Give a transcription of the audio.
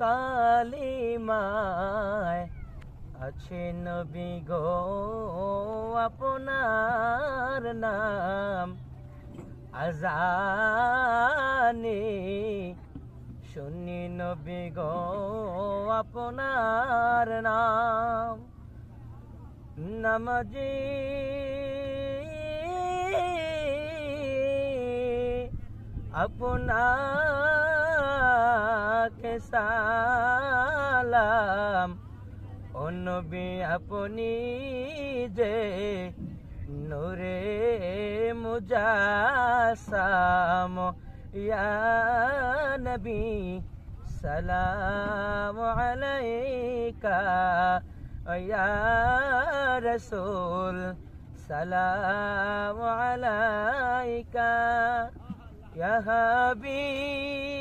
কালিমায় আছে নবী গো আপনার নাম আজানে শুনি নবী গো আপনার নাম নামাজি আপনাকে সালাম ও নবী আপনি যে নূরে মুজাসসাম ইয়া নবী সালাম আলাইকা ইয়া রাসূল সালাম আলাইকা ইয়া হাবিব